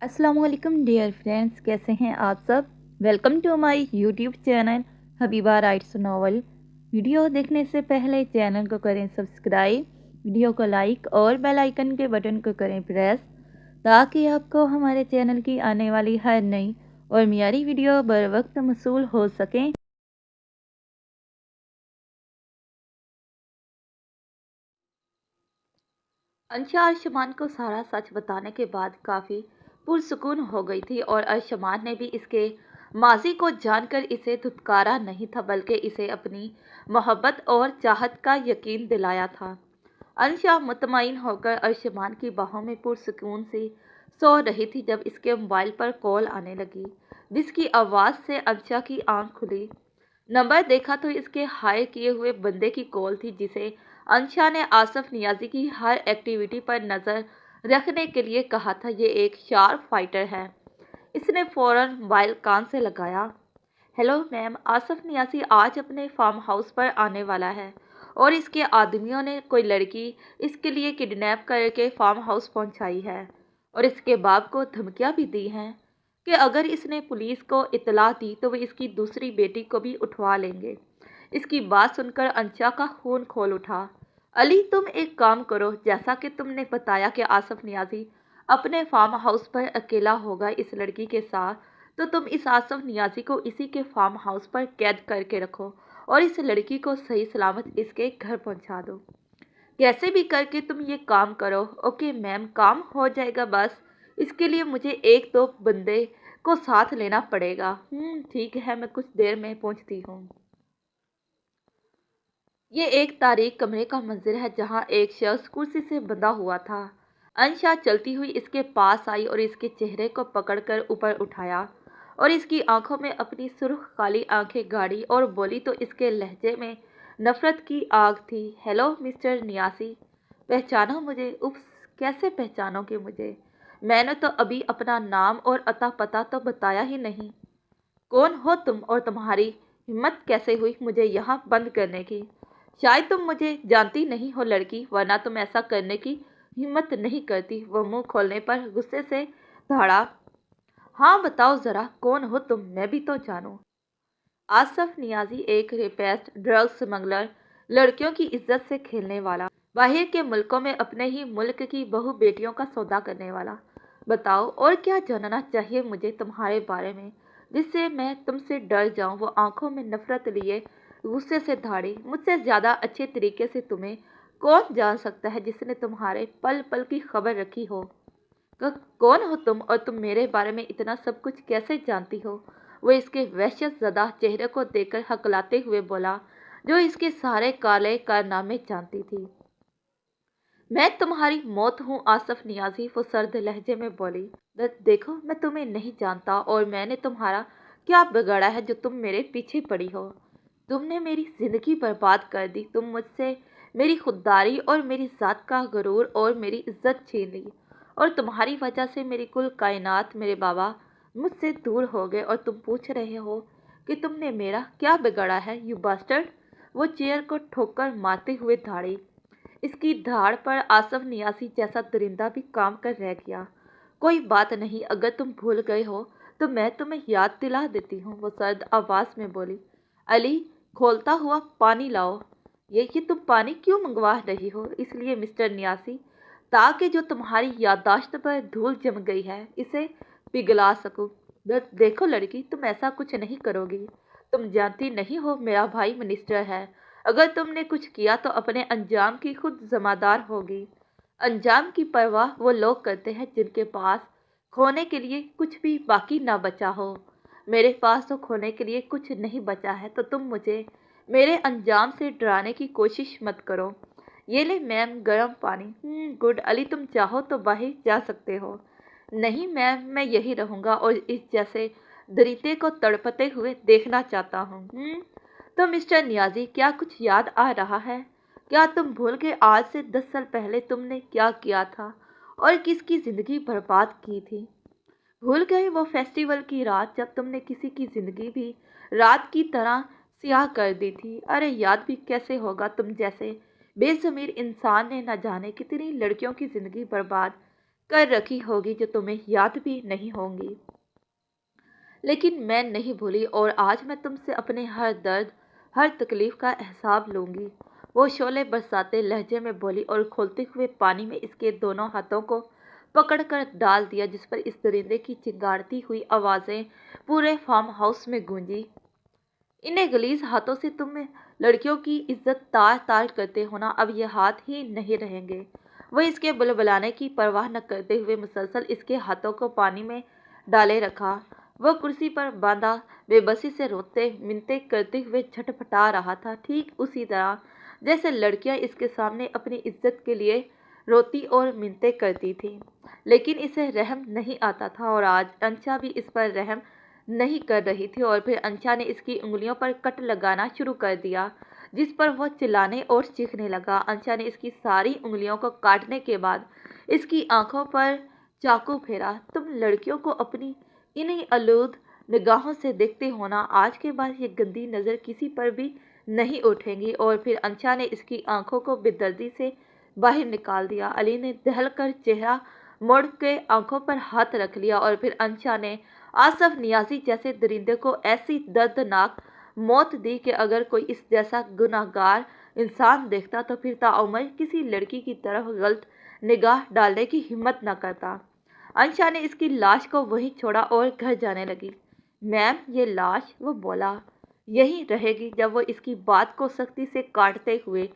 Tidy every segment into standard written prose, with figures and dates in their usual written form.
अस्सलाम वालेकुम dear friends, कैसे हैं आप सब। Welcome to my YouTube channel Habiba writes novel. Video देखने से पहले चैनल को करें सब्सक्राइब, वीडियो को लाइक और बेल आइकन के बटन को करें प्रेस, ताकि आपको हमारे चैनल की आने वाली हर नई और मियारी वीडियो बर वक्त मौसूल हो सकें। अंशा अर्शमान को सारा सच बताने के बाद काफ़ी पुरसुकून हो गई थी और अर्शमान ने भी इसके माजी को जानकर इसे धुतकारा नहीं था, बल्कि इसे अपनी मोहब्बत और चाहत का यकीन दिलाया था। अंशा मुतमईन होकर अर्शमान की बाहों में पुरसुकून से सो रही थी जब इसके मोबाइल पर कॉल आने लगी, जिसकी आवाज़ से अंशा की आंख खुली। नंबर देखा तो इसके हायर किए हुए बंदे की कॉल थी, जिसे अंशा ने आसफ नियाजी की हर एक्टिविटी पर नज़र रखने के लिए कहा था। ये एक शार्प फाइटर है। इसने फौरन मोबाइल कान से लगाया। हेलो मैम, आसफ नियाजी आज अपने फार्म हाउस पर आने वाला है और इसके आदमियों ने कोई लड़की इसके लिए किडनैप करके फार्म हाउस पहुंचाई है और इसके बाप को धमकियां भी दी हैं कि अगर इसने पुलिस को इतला दी तो वे इसकी दूसरी बेटी को भी उठवा लेंगे। इसकी बात सुनकर अंशा का खून खोल उठा। अली, तुम एक काम करो, जैसा कि तुमने बताया कि आसफ नियाजी अपने फार्म हाउस पर अकेला होगा इस लड़की के साथ, तो तुम इस आसफ नियाजी को इसी के फार्म हाउस पर कैद करके रखो और इस लड़की को सही सलामत इसके घर पहुंचा दो। कैसे भी करके तुम ये काम करो। ओके मैम, काम हो जाएगा, बस इसके लिए मुझे एक दो बंदे को साथ लेना पड़ेगा। ठीक है, मैं कुछ देर में पहुंचती हूँ। ये एक तारीक कमरे का मंजर है जहाँ एक शख्स कुर्सी से बंधा हुआ था। अंशा चलती हुई इसके पास आई और इसके चेहरे को पकड़कर ऊपर उठाया और इसकी आंखों में अपनी सुर्ख काली आंखें गाड़ी और बोली तो इसके लहजे में नफरत की आग थी। हेलो मिस्टर नियासी, पहचानो मुझे? उफ, कैसे पहचानोगे मुझे? मैंने तो अभी अपना नाम और अता पता तो बताया ही नहीं। कौन हो तुम और तुम्हारी हिम्मत कैसे हुई मुझे यहाँ बंद करने की? शायद तुम मुझे जानती नहीं हो लड़की, वरना तुम ऐसा करने की हिम्मत नहीं करती। वो मुंह खोलने पर गुस्से से दौड़ा। हाँ बताओ ज़रा, कौन हो तुम, मैं भी तो जानूं। आसफ नियाजी एक रेपेस्ट, ड्रग स्मगलर, लड़कियों की इज्जत से खेलने वाला, बाहर के मुल्कों में अपने ही मुल्क की बहु बेटियों का सौदा करने वाला। बताओ और क्या जानना चाहिए मुझे तुम्हारे बारे में, जिससे मैं तुमसे डर जाऊं। वो आंखों में नफरत लिए गुस्से से धाड़ी। मुझसे ज़्यादा अच्छे तरीके से तुम्हें कौन जान सकता है जिसने तुम्हारे पल पल की खबर रखी हो। कौन हो तुम और तुम मेरे बारे में इतना सब कुछ कैसे जानती हो? वो इसके वहशत ज़दा चेहरे को देखकर हकलाते हुए बोला, जो इसके सारे काले कारनामे जानती थी। मैं तुम्हारी मौत हूँ आसफ नियाजी, वो सर्द लहजे में बोली। देखो, मैं तुम्हें नहीं जानता और मैंने तुम्हारा क्या बिगाड़ा है जो तुम मेरे पीछे पड़ी हो। तुमने मेरी ज़िंदगी बर्बाद कर दी। तुम मुझसे मेरी खुददारी और मेरी ज़ात का गरूर और मेरी इज्जत छीन ली और तुम्हारी वजह से मेरी कुल कायनात, मेरे बाबा मुझसे दूर हो गए और तुम पूछ रहे हो कि तुमने मेरा क्या बिगाड़ा है, यू बास्टर्ड। वो चेयर को ठोकर मारते हुए धाड़ी। इसकी धाड़ पर आसफ नियासी जैसा दरिंदा भी काम कर रह गया। कोई बात नहीं, अगर तुम भूल गए हो तो मैं तुम्हें याद दिला देती हूँ, वो सर्द आवाज़ में बोली। अली, खोलता हुआ पानी लाओ। ये तुम पानी क्यों मंगवा रही हो? इसलिए मिस्टर नियासी, ताकि जो तुम्हारी याददाश्त पर धूल जम गई है इसे पिघला सकूं। देखो लड़की, तुम ऐसा कुछ नहीं करोगी। तुम जानती नहीं हो मेरा भाई मिनिस्टर है। अगर तुमने कुछ किया तो अपने अंजाम की खुद जिम्मेदार होगी। अंजाम की परवाह वो लोग करते हैं जिनके पास खोने के लिए कुछ भी बाकी ना बचा हो। मेरे पास तो खोने के लिए कुछ नहीं बचा है, तो तुम मुझे मेरे अंजाम से डराने की कोशिश मत करो। ये ले मैम, गर्म पानी। गुड अली, तुम चाहो तो बाहर जा सकते हो। नहीं मैम, मैं यही रहूँगा और इस जैसे दरिंदे को तड़पते हुए देखना चाहता हूँ। तो मिस्टर नियाजी, क्या कुछ याद आ रहा है? क्या तुम भूल गए आज से 10 साल पहले तुमने क्या किया था और किसकी ज़िंदगी बर्बाद की थी? भूल गए वो फेस्टिवल की रात जब तुमने किसी की ज़िंदगी भी रात की तरह स्याह कर दी थी? अरे याद भी कैसे होगा, तुम जैसे बेज़मीर इंसान ने न जाने कितनी लड़कियों की ज़िंदगी बर्बाद कर रखी होगी जो तुम्हें याद भी नहीं होंगी, लेकिन मैं नहीं भूली और आज मैं तुमसे अपने हर दर्द, हर तकलीफ का एहसास लूंगी। वो शोले बरसाते लहजे में बोली और खोलते हुए पानी में इसके दोनों हाथों को पकड़कर डाल दिया, जिस पर इस दरिंदे की चिंगाड़ती हुई आवाज़ें पूरे फार्म हाउस में गूंजी। इन्हें गलीज हाथों से तुम लड़कियों की इज्जत तार तार करते हो ना, अब ये हाथ ही नहीं रहेंगे। वह इसके बुलबुलाने की परवाह न करते हुए मुसलसल इसके हाथों को पानी में डाले रखा। वह कुर्सी पर बांधा बेबसी से रोते मिन्नतें करते हुए झटपटा रहा था, ठीक उसी तरह जैसे लड़कियां इसके सामने अपनी इज्जत के लिए रोती और मिन्नतें करती थी। लेकिन इसे रहम नहीं आता था और आज अंशा भी इस पर रहम नहीं कर रही थी और फिर अंशा ने इसकी उंगलियों पर कट लगाना शुरू कर दिया, जिस पर वह चिल्लाने और चीखने लगा। अंशा ने इसकी सारी उंगलियों को काटने के बाद इसकी आंखों पर चाकू फेरा। तुम लड़कियों को अपनी इन्हीं आलूद निगाहों से देखते हो ना, आज के बाद ये गंदी नज़र किसी पर भी नहीं उठेंगी। और फिर अंशा ने इसकी आंखों को बेदर्दी से बाहर निकाल दिया। अली ने दहल कर चेहरा मोड़ के आंखों पर हाथ रख लिया और फिर अंशा ने आसफ नियाजी जैसे दरिंदे को ऐसी दर्दनाक मौत दी कि अगर कोई इस जैसा गुनाहगार इंसान देखता तो फिर ताउम्र किसी लड़की की तरफ गलत निगाह डालने की हिम्मत न करता। अंशा ने इसकी लाश को वहीं छोड़ा और घर जाने लगी। मैम, ये लाश, वो बोला, यहीं रहेगी। जब वो इसकी बात को सख्ती से काटते हुए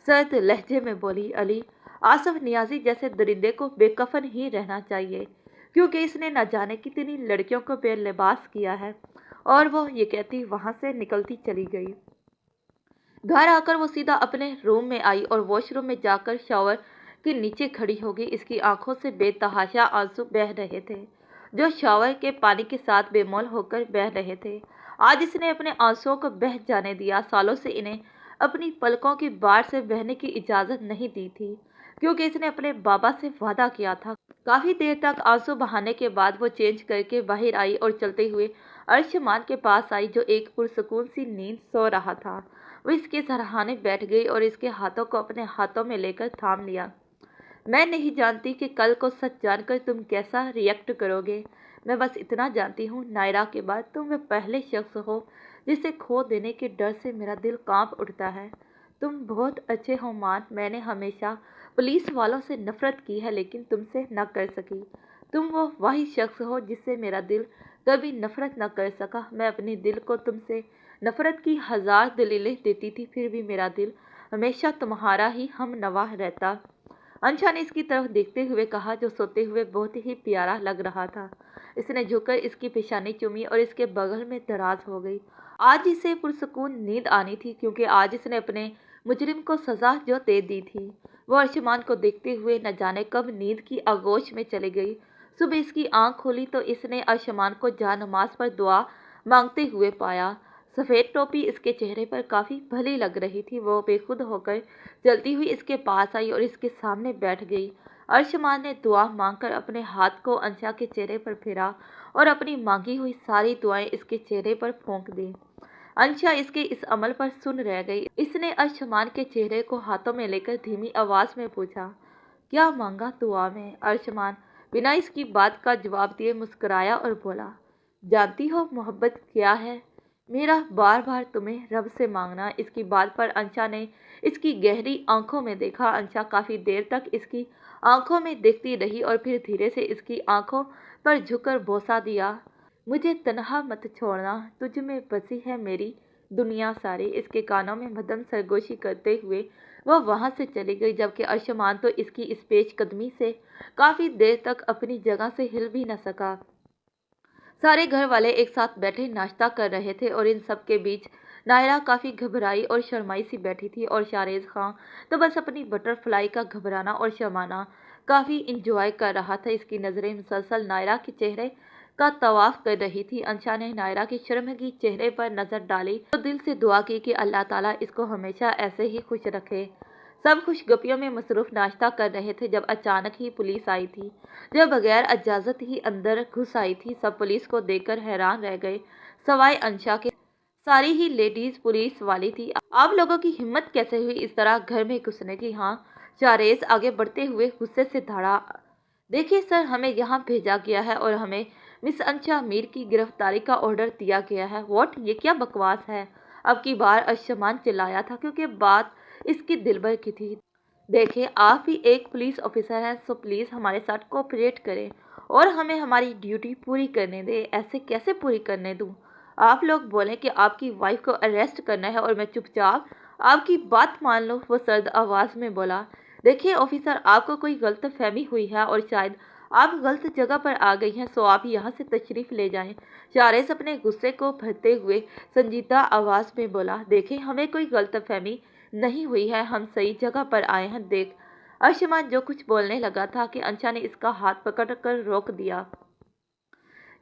सर्द लहजे में बोली, अली, आसफ नियाजी जैसे दरिंदे को बेकफन ही रहना चाहिए, क्योंकि इसने न जाने कितनी लड़कियों को बेलिबास किया है। और वो ये कहती वहां से निकलती चली गई। घर आकर वो सीधा अपने रूम में आई और वॉशरूम में जाकर शावर के नीचे खड़ी हो गई। इसकी आंखों से बेतहाशा आंसू बह रहे थे, जो शावर के पानी के साथ बेमोल होकर बह रहे थे। आज इसने अपने आंसुओं को बह जाने दिया। सालों से इन्हें अपनी पलकों की बाढ़ से बहने की इजाज़त नहीं दी थी, क्योंकि इसने अपने बाबा से वादा किया था। काफ़ी देर तक आंसू बहाने के बाद वो चेंज करके बाहर आई और चलते हुए अर्शमान के पास आई, जो एक पुरसकून सी नींद सो रहा था। वो इसके सराहाने बैठ गई और इसके हाथों को अपने हाथों में लेकर थाम लिया। मैं नहीं जानती कि कल को सच जानकर तुम कैसा रिएक्ट करोगे। मैं बस इतना जानती हूँ, नायरा के बाद तुम वह पहले शख्स हो जिसे खो देने के डर से मेरा दिल कांप उठता है। तुम बहुत अच्छे हो मान, मैंने हमेशा पुलिस वालों से नफरत की है लेकिन तुमसे न कर सकी। तुम वो वही शख्स हो जिससे मेरा दिल कभी नफरत न कर सका। मैं अपने दिल को तुमसे नफरत की 1000 दलीलें देती थी, फिर भी मेरा दिल हमेशा तुम्हारा ही हम नवा रहता। अंशा ने इसकी तरफ देखते हुए कहा, जो सोते हुए बहुत ही प्यारा लग रहा था। इसने झुककर इसकी पेशानी चूमी और इसके बगल में दराज हो गई। आज इसे पुरसकून नींद आनी थी, क्योंकि आज इसने अपने मुजरिम को सजा जो दे दी थी। वो अर्शमान को देखते हुए न जाने कब नींद की आगोश में चली गई। सुबह इसकी आंख खोली तो इसने अर्शमान को जानमाज पर दुआ मांगते हुए पाया। सफ़ेद टोपी इसके चेहरे पर काफ़ी भली लग रही थी। वो बेखुद होकर चलती हुई इसके पास आई और इसके सामने बैठ गई। अर्शमान ने दुआ मांगकर अपने हाथ को अंशा के चेहरे पर फेरा और अपनी मांगी हुई सारी दुआएं इसके चेहरे पर फूंक दी। अंशा इसके इस अमल पर सुन रह गई। इसने अर्शमान के चेहरे को हाथों में लेकर धीमी आवाज़ में पूछा, क्या मांगा दुआ में? अर्शमान बिना इसकी बात का जवाब दिए मुस्कुराया और बोला, जानती हो मोहब्बत क्या है? मेरा बार बार तुम्हें रब से मांगना। इसकी बात पर अंशा ने इसकी गहरी आंखों में देखा। अंशा काफ़ी देर तक इसकी आंखों में देखती रही और फिर धीरे से इसकी आंखों पर झुककर बोसा दिया, मुझे तन्हा मत छोड़ना, तुझ में बसी है मेरी दुनिया सारी। इसके कानों में मदन सरगोशी करते हुए वह वहाँ से चली गई, जबकि अर्शमान तो इसकी इस पेश कदमी से काफ़ी देर तक अपनी जगह से हिल भी न सका। सारे घर वाले एक साथ बैठे नाश्ता कर रहे थे और इन सब के बीच नायरा काफ़ी घबराई और शर्माई सी बैठी थी और शारेज खां तो बस अपनी बटरफ्लाई का घबराना और शर्माना काफ़ी इंजॉय कर रहा था। इसकी नज़रें मुसलसल नायरा के चेहरे का तवाफ कर रही थी। अंशा ने नायरा के शर्मगी चेहरे पर नज़र डाली तो दिल से दुआ की कि अल्लाह ताला इसको हमेशा ऐसे ही खुश रखे। सब खुशगपियों में मसरूफ नाश्ता कर रहे थे जब अचानक ही पुलिस आई थी, जो बगैर इजाज़त ही अंदर घुस आई थी। सब पुलिस को देखकर हैरान रह गए, सवाए अंशा के। सारी ही लेडीज़ पुलिस वाली थी। आप लोगों की हिम्मत कैसे हुई इस तरह घर में घुसने की? हाँ, शारेज आगे बढ़ते हुए गुस्से से देखिए सर, हमें यहाँ भेजा गया है और हमें मिस अंशा मीर की गिरफ्तारी का ऑर्डर दिया गया है। व्हाट, ये क्या बकवास है? अब की बार अर्शमान चिल्लाया था क्योंकि बात इसकी दिलबर की थी। देखिए, आप ही एक पुलिस ऑफिसर हैं, सो प्लीज़ हमारे साथ कोऑपरेट करें और हमें हमारी ड्यूटी पूरी करने दें। ऐसे कैसे पूरी करने दूँ? आप लोग बोलें कि आपकी वाइफ को अरेस्ट करना है और मैं चुपचाप आपकी बात मान लूँ, वो सर्द आवाज़ में बोला। देखिए ऑफिसर, आपको कोई गलत फहमी हुई है और शायद आप गलत जगह पर आ गई हैं, सो आप यहाँ से तशरीफ़ ले जाएं। चारेस अपने गुस्से को भरते हुए संजीदा आवाज़ में बोला। देखिए, हमें कोई गलत फहमी नहीं हुई है, हम सही जगह पर आए हैं। देख, अर्शमान जो कुछ बोलने लगा था कि अंशा ने इसका हाथ पकड़ कर रोक दिया।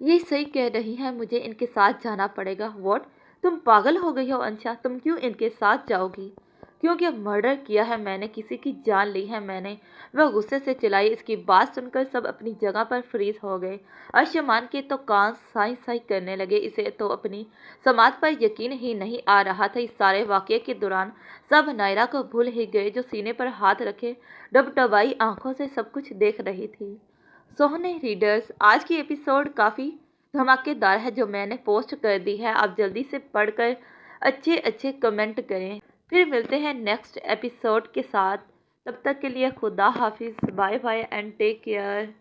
ये सही कह रही हैं, मुझे इनके साथ जाना पड़ेगा। व्हाट, तुम पागल हो गई हो अंशा? तुम क्यों इनके साथ जाओगी? क्योंकि मर्डर किया है मैंने, किसी की जान ली है मैंने, वह गुस्से से चिल्लाई। इसकी बात सुनकर सब अपनी जगह पर फ्रीज हो गए। अर्शमान के तो कान साई साई करने लगे। इसे तो अपनी समाज पर यकीन ही नहीं आ रहा था। इस सारे वाक़ये के दौरान सब नायरा को भूल ही गए, जो सीने पर हाथ रखे डबडबाई आंखों से सब कुछ देख रही थी। सोहने रीडर्स, आज की एपिसोड काफ़ी धमाकेदार है जो मैंने पोस्ट कर दी है। आप जल्दी से पढ़कर अच्छे अच्छे कमेंट करें। फिर मिलते हैं नेक्स्ट एपिसोड के साथ। तब तक के लिए खुदा हाफिज़, bye bye and take care.